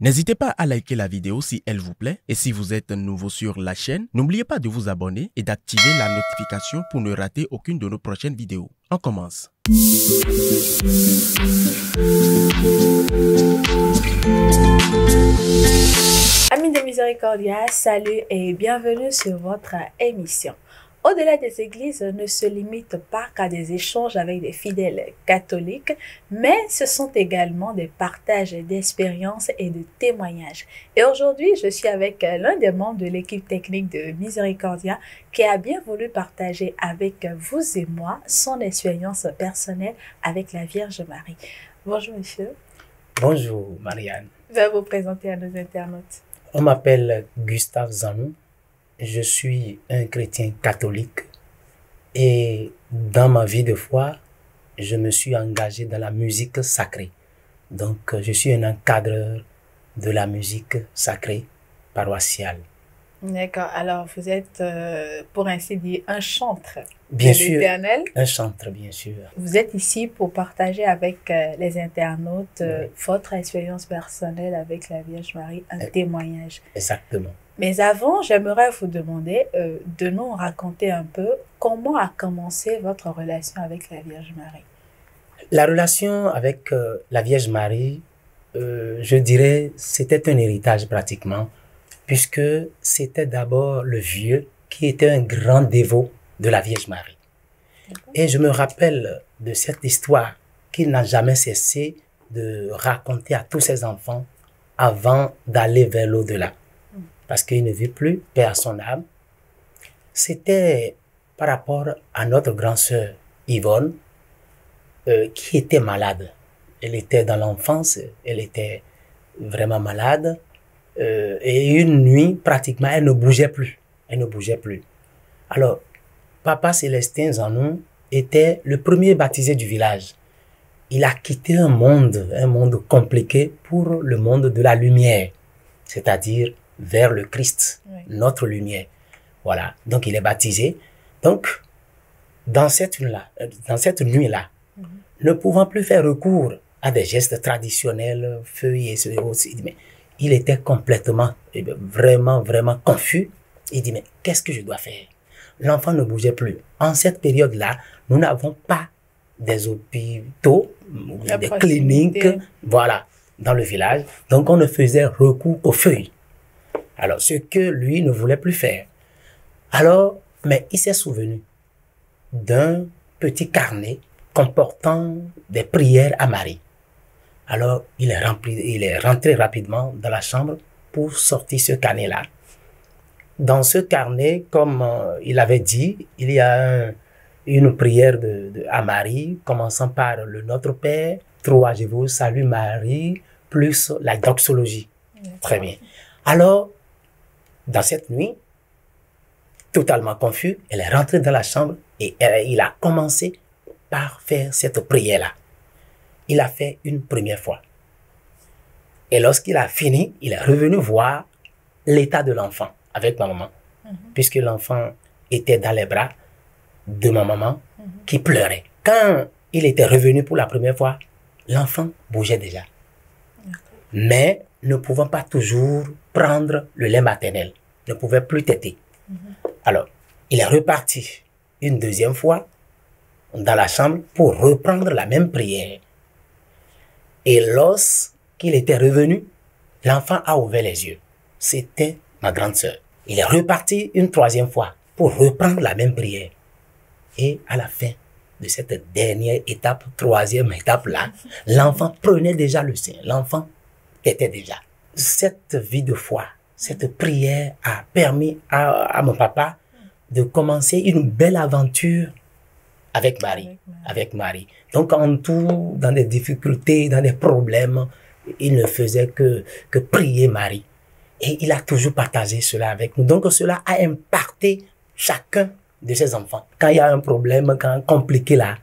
N'hésitez pas à liker la vidéo si elle vous plaît et si vous êtes nouveau sur la chaîne, n'oubliez pas de vous abonner et d'activer la notification pour ne rater aucune de nos prochaines vidéos. On commence. Amis de Miséricordia, salut et bienvenue sur votre émission. Au-delà des églises ne se limite pas qu'à des échanges avec des fidèles catholiques, mais ce sont également des partages d'expériences et de témoignages. Et aujourd'hui, je suis avec l'un des membres de l'équipe technique de Miséricordia qui a bien voulu partager avec vous et moi son expérience personnelle avec la Vierge Marie. Bonjour monsieur. Bonjour Marianne. Je vais vous présenter à nos internautes. On m'appelle Gustave Zanou. Je suis un chrétien catholique et dans ma vie de foi, je me suis engagé dans la musique sacrée. Donc, je suis un encadreur de la musique sacrée paroissiale. D'accord. Alors, vous êtes, pour ainsi dire, un chantre Bien de sûr, l'Éternel. un chantre, bien sûr. Vous êtes ici pour partager avec les internautes Oui. votre expérience personnelle avec la Vierge Marie, un témoignage. Exactement. Mais avant, j'aimerais vous demander de nous raconter un peu comment a commencé votre relation avec la Vierge Marie. La relation avec la Vierge Marie, je dirais, c'était un héritage pratiquement, puisque c'était d'abord le vieux qui était un grand dévot de la Vierge Marie. Et je me rappelle de cette histoire qu'il n'a jamais cessé de raconter à tous ses enfants avant d'aller vers l'au-delà. Parce qu'il ne vit plus, paix à son âme. C'était par rapport à notre grand-sœur Yvonne, qui était malade. Elle était dans l'enfance, elle était vraiment malade. Et une nuit, pratiquement, elle ne bougeait plus. Elle ne bougeait plus. Alors, Papa Célestin Zanou était le premier baptisé du village. Il a quitté un monde compliqué pour le monde de la lumière, c'est-à-dire vers le Christ, Oui. notre lumière. Voilà. Donc, il est baptisé. Donc, dans cette nuit-là, ne pouvant plus faire recours à des gestes traditionnels, feuilles et ce aussi, mais il était complètement, vraiment confus. Il dit, mais qu'est-ce que je dois faire? L'enfant ne bougeait plus. En cette période-là, nous n'avons pas des hôpitaux, La des proximité. cliniques, voilà, dans le village. Donc, on ne faisait recours aux feuilles. Alors, ce que lui ne voulait plus faire. Alors, mais il s'est souvenu d'un petit carnet comportant des prières à Marie. Alors, il est rentré rapidement dans la chambre pour sortir ce carnet-là. Dans ce carnet, comme il avait dit, il y a une prière à Marie, commençant par le Notre Père, 3, je vous salue Marie, plus la doxologie. Très bien. Alors, dans cette nuit, totalement confus, elle est rentrée dans la chambre et il a commencé par faire cette prière-là. Il a fait une première fois. Et lorsqu'il a fini, il est revenu voir l'état de l'enfant avec ma maman, puisque l'enfant était dans les bras de ma maman qui pleurait. Quand il était revenu pour la première fois, l'enfant bougeait déjà. Mais ne pouvant pas toujours prendre le lait maternel, ne pouvait plus téter. Alors, il est reparti une deuxième fois dans la chambre pour reprendre la même prière. Et lorsqu'il était revenu, l'enfant a ouvert les yeux. C'était ma grande sœur. Il est reparti une troisième fois pour reprendre la même prière. Et à la fin de cette dernière étape, troisième étape-là, l'enfant prenait déjà le sein. L'enfant était déjà. Cette vie de foi, cette prière a permis à mon papa de commencer une belle aventure avec Marie. Donc, en tout, dans des difficultés, dans des problèmes, il ne faisait que prier Marie. Et il a toujours partagé cela avec nous. Donc, cela a impacté chacun de ses enfants. Quand il y a un problème, quand compliqué là,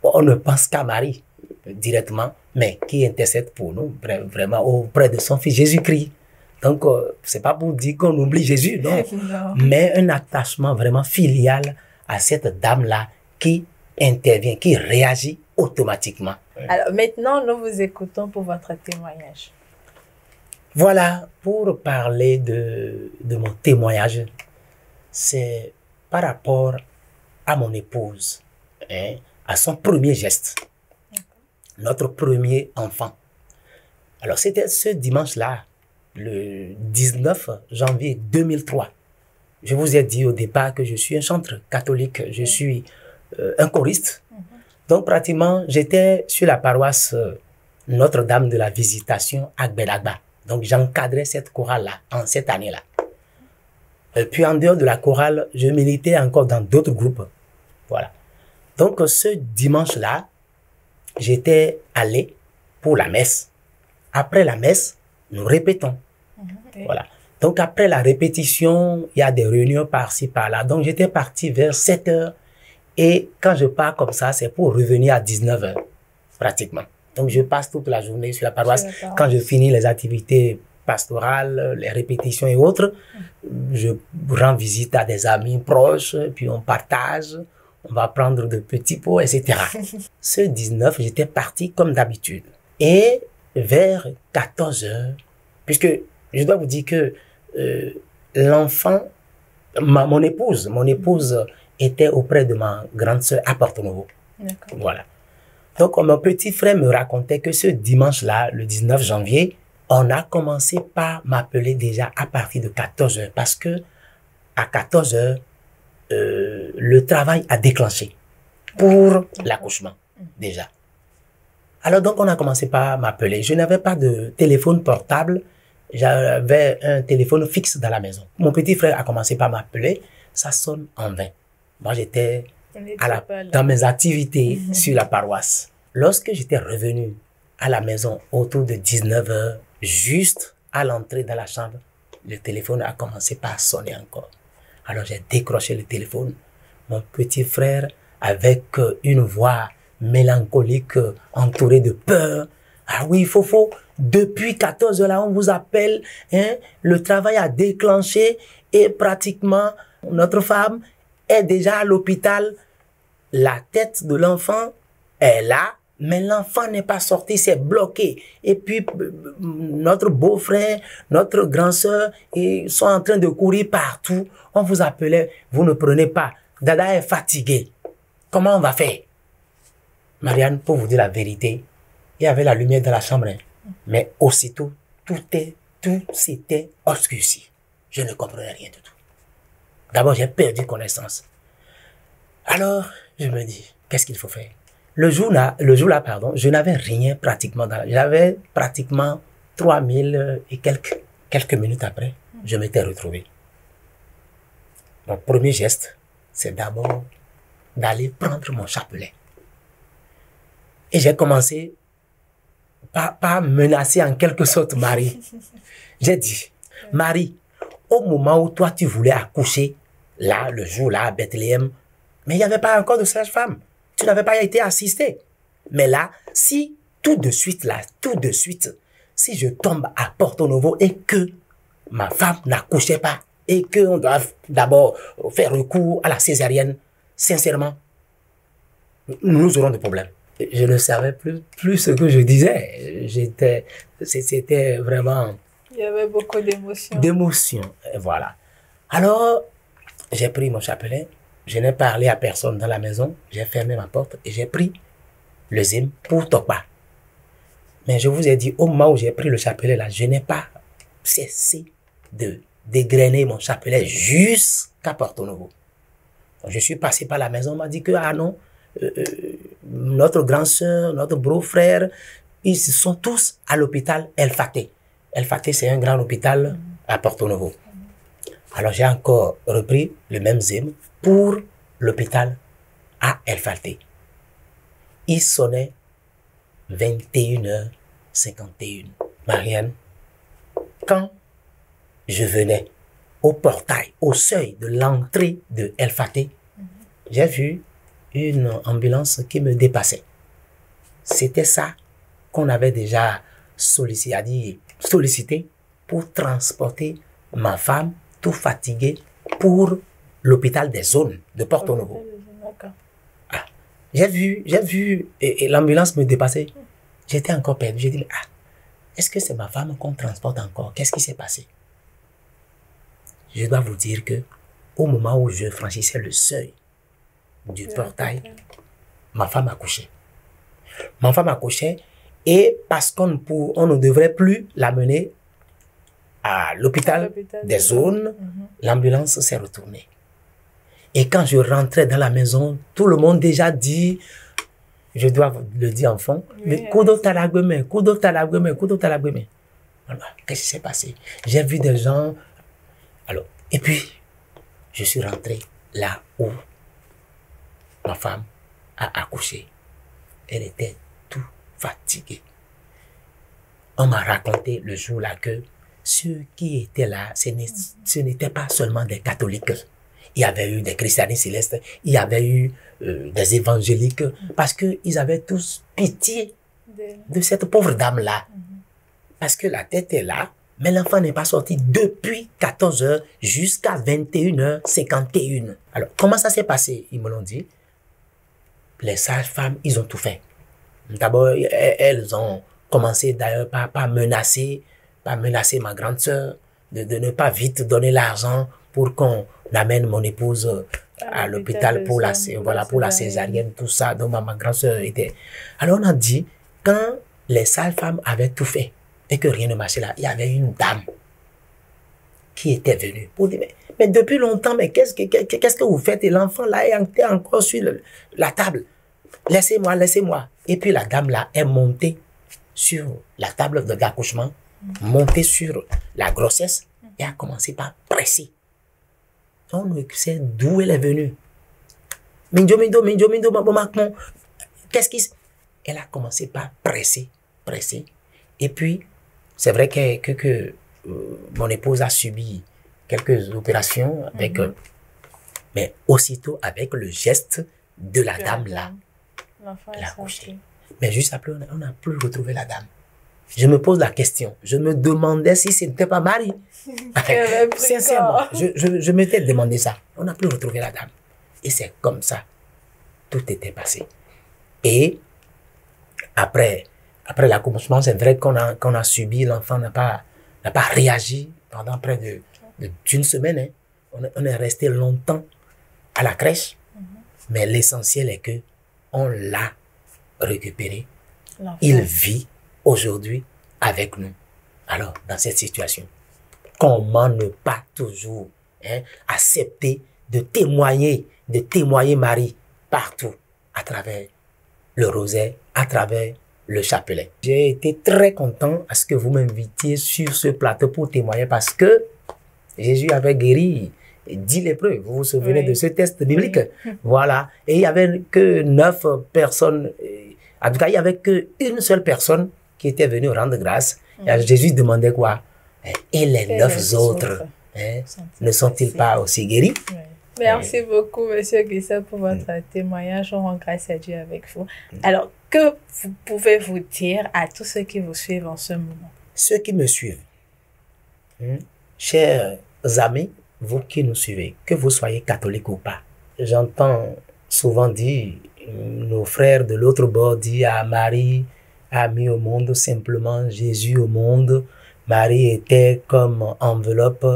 on ne pense qu'à Marie directement, mais qui intercède pour nous, vraiment auprès de son fils Jésus-Christ. Donc, c'est pas pour dire qu'on oublie Jésus, non. Non. Mais un attachement vraiment filial à cette dame-là qui intervient, qui réagit automatiquement. Alors maintenant, nous vous écoutons pour votre témoignage. Voilà, pour parler de mon témoignage, c'est par rapport à mon épouse, hein, à son premier geste, notre premier enfant. Alors, c'était ce dimanche-là, le 19 janvier 2003. Je vous ai dit au départ que je suis un chanteur catholique, je suis un choriste. Donc, pratiquement, j'étais sur la paroisse Notre-Dame de la Visitation à Gbedagba. Donc, j'encadrais cette chorale-là, en cette année-là. Puis, en dehors de la chorale, je militais encore dans d'autres groupes. Voilà. Donc, ce dimanche-là, j'étais allé pour la messe. Après la messe, nous répétons. Voilà. Donc, après la répétition, il y a des réunions par-ci, par-là. Donc, j'étais parti vers 7 heures. Et quand je pars comme ça, c'est pour revenir à 19 heures, pratiquement. Donc, je passe toute la journée sur la paroisse. Quand je finis les activités pastorales, les répétitions et autres, je rends visite à des amis proches, puis on partage, on va prendre de petits pots, etc. Ce 19, j'étais parti comme d'habitude. Et vers 14 heures, puisque je dois vous dire que l'enfant, mon épouse était auprès de ma grande sœur à Porto Novo. Voilà. Donc, mon petit frère me racontait que ce dimanche-là, le 19 janvier, on a commencé par m'appeler déjà à partir de 14 heures parce que à 14 heures, le travail a déclenché pour l'accouchement déjà. Alors donc, on a commencé par m'appeler. Je n'avais pas de téléphone portable. J'avais un téléphone fixe dans la maison. Mon petit frère a commencé par m'appeler. Ça sonne en vain. Moi, j'étais dans mes activités sur la paroisse. Lorsque j'étais revenu à la maison autour de 19 heures, juste à l'entrée dans la chambre, le téléphone a commencé par sonner encore. Alors, j'ai décroché le téléphone. Mon petit frère, avec une voix mélancolique, entourée de peur. Ah oui, Fofo, depuis 14 heures là, on vous appelle, hein, le travail a déclenché et pratiquement notre femme est déjà à l'hôpital. La tête de l'enfant est là, mais l'enfant n'est pas sorti, c'est bloqué. Et puis, notre beau-frère, notre grand-sœur, ils sont en train de courir partout. On vous appelait, vous ne prenez pas. Dada est fatigué. Comment on va faire? Marianne, pour vous dire la vérité, il y avait la lumière dans la chambre, hein, mais aussitôt, tout s'était obscurci. Je ne comprenais rien du tout. D'abord, j'ai perdu connaissance. Alors, je me dis, qu'est-ce qu'il faut faire? Le jour-là, je n'avais rien pratiquement. J'avais pratiquement 3000 et quelques minutes après, je m'étais retrouvé. Mon premier geste, c'est d'abord d'aller prendre mon chapelet. Et j'ai commencé par menacer en quelque sorte Marie. J'ai dit, Marie, au moment où toi tu voulais accoucher, là, le jour-là, à Bethléem, mais il n'y avait pas encore de sage-femme. Tu n'avais pas été assistée. Mais là, si tout de suite, si je tombe à Porto Novo et que ma femme n'accouchait pas et qu'on doit d'abord faire recours à la césarienne, sincèrement, nous aurons des problèmes. Je ne savais plus ce que je disais. C'était vraiment... Il y avait beaucoup d'émotions. D'émotions, voilà. Alors, j'ai pris mon chapelet. Je n'ai parlé à personne dans la maison. J'ai fermé ma porte et j'ai pris le zim pour Tokba. Mais je vous ai dit, au moment où j'ai pris le chapelet là, je n'ai pas cessé de dégrainer mon chapelet jusqu'à Porto Novo. Je suis passé par la maison, on m'a dit que, ah non, notre grand-sœur, notre beau-frère, ils sont tous à l'hôpital El Faté. El Faté, c'est un grand hôpital à Porto Novo. Alors, j'ai encore repris le même zim pour l'hôpital à El Faté. Il sonnait 21h51. Marianne, quand je venais au portail, au seuil de l'entrée de El Faté, j'ai vu une ambulance qui me dépassait. C'était ça qu'on avait déjà sollicité pour transporter ma femme, tout fatiguée, pour l'hôpital des zones de Porto Novo. Ah, j'ai vu et l'ambulance me dépassait. J'étais encore perdu. J'ai dit, est-ce que c'est ma femme qu'on transporte encore? Qu'est-ce qui s'est passé? Je dois vous dire que au moment où je franchissais le seuil du portail, ma femme accouchait. Ma femme accouchait et parce qu'on ne devrait plus l'amener à l'hôpital des zones, l'ambulance s'est retournée. Et quand je rentrais dans la maison, tout le monde déjà dit, je dois le dire en fond, mais Kudo Talagweme, Kudo Talagweme, Kudo Talagweme. Alors, qu'est-ce qui s'est passé? J'ai vu des gens. Alors, et puis, je suis rentré là où ma femme a accouché. Elle était tout fatiguée. On m'a raconté le jour-là que ceux qui étaient là, ce n'étaient pas seulement des catholiques. Il y avait eu des christianistes célestes, il y avait eu des évangéliques, parce qu'ils avaient tous pitié de cette pauvre dame-là. Parce que la tête est là, mais l'enfant n'est pas sorti depuis 14 h jusqu'à 21h51. Alors, comment ça s'est passé? Ils me l'ont dit. Les sages-femmes, ils ont tout fait. D'abord, elles ont commencé d'ailleurs par menacer ma grande sœur de ne pas vite donner l'argent pour qu'on amène mon épouse à l'hôpital pour la césarienne, tout ça. Donc, ma grande sœur était... Alors, on a dit, quand les sages-femmes avaient tout fait et que rien ne marchait là, il y avait une dame qui était venue pour dire, mais depuis longtemps, mais qu'est-ce que vous faites? Et l'enfant là est encore sur la table. Laissez-moi, laissez-moi. Et puis la dame là est montée sur la table de l'accouchement, montée sur la grossesse et a commencé par presser. On ne sait d'où elle est venue. Minjo, qu'est-ce qui... Elle a commencé par presser. Et puis, c'est vrai que mon épouse a subi quelques opérations avec, mais aussitôt avec le geste de la dame là, elle a accouché. Mais juste après, on n'a plus retrouvé la dame. Je me pose la question. Je me demandais si ce n'était pas Marie. Sincèrement, je m'étais demandé ça. On n'a plus retrouvé la dame. Et c'est comme ça. Tout était passé. Et après l'accouchement, c'est vrai qu'on a subi, l'enfant n'a pas réagi pendant près d'une semaine. Hein. On est resté longtemps à la crèche. Mais l'essentiel est que on l'a récupéré. Il vit aujourd'hui avec nous. Alors, dans cette situation, comment ne pas toujours accepter de témoigner Marie partout, à travers le rosaire, à travers le chapelet. J'ai été très content à ce que vous m'invitiez sur ce plateau pour témoigner parce que Jésus avait guéri 10 lépreux. Vous vous souvenez de ce texte biblique? Voilà. Et il n'y avait que 9 personnes. En tout cas, il n'y avait qu'une seule personne qui était venue rendre grâce. Et Jésus demandait quoi? Et les 9 autres ne sont-ils pas aussi guéris? Merci beaucoup, Monsieur Guissel, pour votre témoignage. On rend grâce à Dieu avec vous. Alors, que pouvez-vous dire à tous ceux qui vous suivent en ce moment? Ceux qui me suivent, chers amis, vous qui nous suivez, que vous soyez catholique ou pas, j'entends souvent dire, nos frères de l'autre bord disent, ah, Marie a mis au monde simplement Jésus au monde. Marie était comme enveloppe,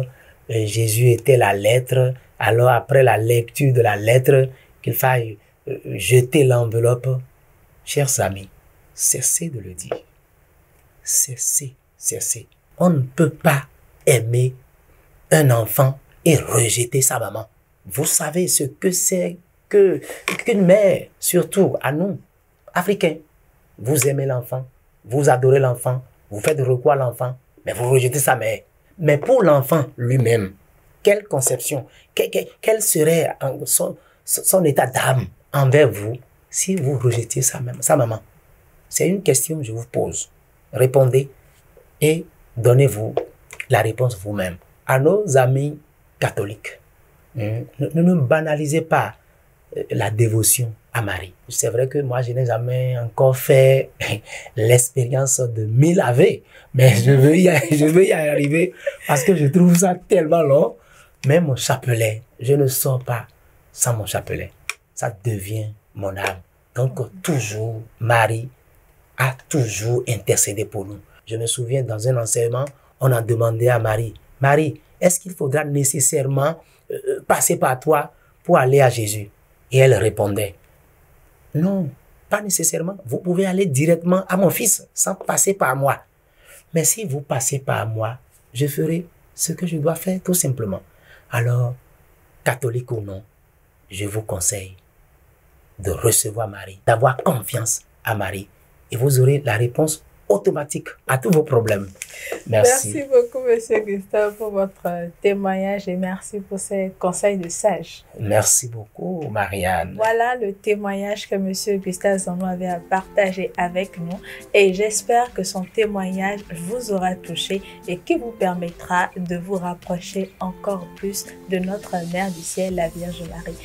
Jésus était la lettre. Alors après la lecture de la lettre, qu'il faille jeter l'enveloppe. Chers amis, cessez de le dire. Cessez. On ne peut pas aimer un enfant et rejeter sa maman. Vous savez ce que c'est qu'une mère, surtout à nous, Africains. Vous aimez l'enfant, vous adorez l'enfant, vous faites recours à l'enfant, mais vous rejetez sa mère. Mais pour l'enfant lui-même, quelle conception, quel serait son état d'âme envers vous si vous rejetiez sa maman? C'est une question que je vous pose. Répondez et donnez-vous la réponse vous-même. À nos amis catholiques, ne banalisez pas la dévotion à Marie. C'est vrai que moi, je n'ai jamais encore fait l'expérience de 1000 Ave, mais je veux y arriver parce que je trouve ça tellement long. Mais mon chapelet, je ne sors pas sans mon chapelet. Ça devient mon âme. Donc, toujours, Marie a toujours intercédé pour nous. Je me souviens, dans un enseignement, on a demandé à Marie, « Marie, est-ce qu'il faudra nécessairement passer par toi pour aller à Jésus ?» Et elle répondait, « Non, pas nécessairement. Vous pouvez aller directement à mon fils sans passer par moi. Mais si vous passez par moi, je ferai ce que je dois faire tout simplement. » Alors, catholique ou non, je vous conseille de recevoir Marie, d'avoir confiance à Marie et vous aurez la réponse automatique à tous vos problèmes. Merci. Merci beaucoup, Monsieur Gustave, pour votre témoignage et merci pour ces conseils de sage. Merci beaucoup, Marianne. Voilà le témoignage que Monsieur Gustave Zanou avait à partager avec nous et j'espère que son témoignage vous aura touché et qui vous permettra de vous rapprocher encore plus de notre Mère du Ciel, la Vierge Marie.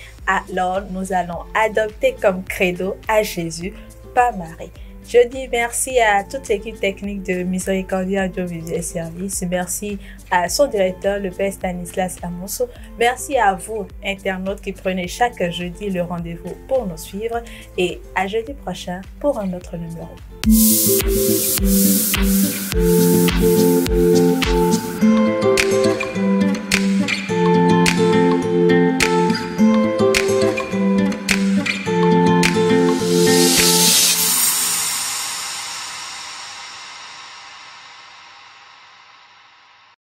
Alors, nous allons adopter comme credo à Jésus, pas Marie. Je dis merci à toute l'équipe technique de Miséricordia Audiovisuel Service. Merci à son directeur, le Père Stanislas Amoso. Merci à vous, internautes, qui prenez chaque jeudi le rendez-vous pour nous suivre. Et à jeudi prochain pour un autre numéro.